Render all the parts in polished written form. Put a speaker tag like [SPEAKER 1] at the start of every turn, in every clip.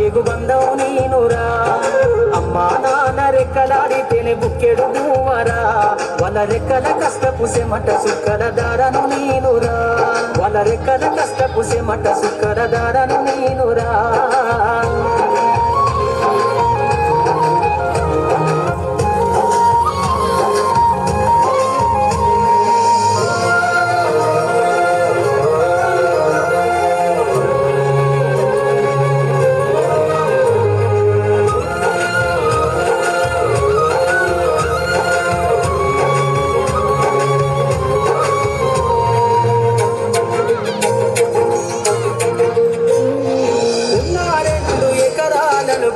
[SPEAKER 1] పేగు బంధం నేనురా అమ్మా నాన్న రెక్కలాడితేనే బుక్కెడు నువ్వరా వాళ్ళ రెక్కల కష్టపు సెమట సుక్కల దారను నేనురా వాళ్ళ రెక్కల కష్టపు సెమట సుక్కల దారను నేనురా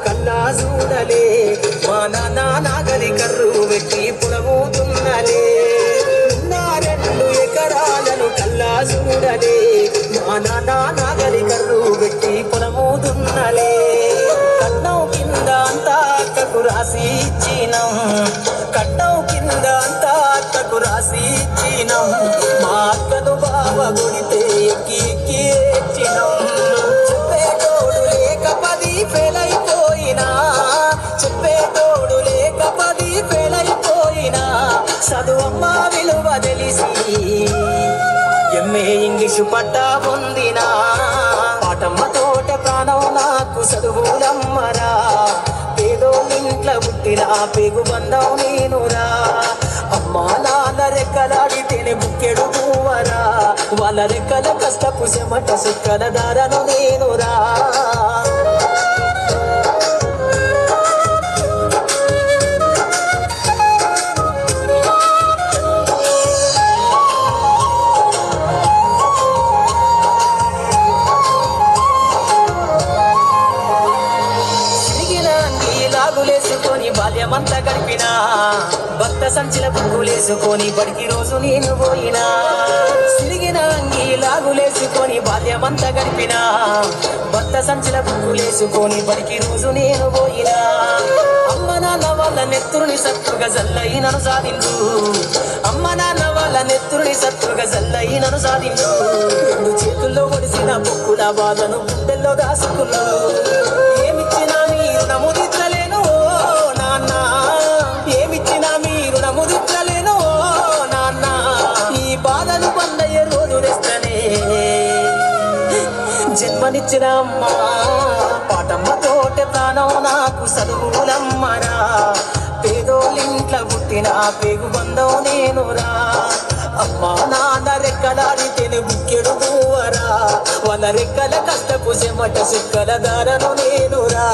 [SPEAKER 1] కల్లా చూడలే మా నాన్న నాగలి కర్రు పెట్టి పుడవుతున్నలే నా 2 ఎకరాలను కల్లా చూడలే మా నాన్న నాగలి కర్రు పెట్టి పుడవుతున్నలే కట్నం కింద అంతా అక్కకు రాసి ఇచ్చినం కట్నం కింద అంతా అక్కకు రాసి ఇచ్చినం మా అక్కను బావ కొడితే ఎక్కి ఎక్కి ఎచ్చినం చెప్పేటోడు లేక 10 ఫెయిల్ అయిపోయినా చెప్పేటోడు లేక 10 ఫెయిల్ అయిపోయినా చదువమ్మ విలువ తెలిసి ఎంఏ ఇంగ్లీషు పట్టా పొందినా పాటమ్మ తోట ప్రాణం నాకు చదువులమ్మరా పేదోళ్ళింట్ల పుట్టిన పేగు బంధం నేనురా అమ్మా నాన్న రెక్కలాడితేనే బుక్కెడు నువ్వరా వాళ్ళ రెక్కల కష్టపు సెమట సుక్కల దారను నేనురా లాగులేసుకొని బాల్యమంతా గడిపినా భక్త సంచిల బుక్కులేసుకొని బడికి రోజు నేను పోయినా సిరిగిన అంగి లాగులేసుకొని బాల్యమంతా గడిపినా భక్త సంచిల బుక్కులేసుకొని బడికి రోజు నేను పోయినా అమ్మ నాన్న వాళ్ళ నెత్తురుని సత్తుగా జల్లయి నన్ను సాధించు అమ్మ నాన్న వాళ్ళ నెత్తురుని సత్తుగా జల్లయి నన్ను సాధించు 2 చేతుల్లో ఒడిసిన బొక్కుల బాధను గుండెల్లో దాసుకున్నా ఏమిచ్చినా మీరు నముదిద్దలేను నాన్న ఏమిచ్చినా మీరు నముదిద్దలేను నాన్న ఈ బాధలు పండయ్యే రోజు రెస్తనే జన్మనిచ్చిన అమ్మ పాటమ్మ తోట ప్రాణం నాకు చదువులమ్మరా పేదోళ్ళింట్ల పుట్టిన పేగు బంధం నేనురా అమ్మా నాన్న రెక్కలాడితేనే బుక్కెడు నువ్వరా వాళ్ళ రెక్కల కష్టపు సెమట సుక్కల దారను నేనురా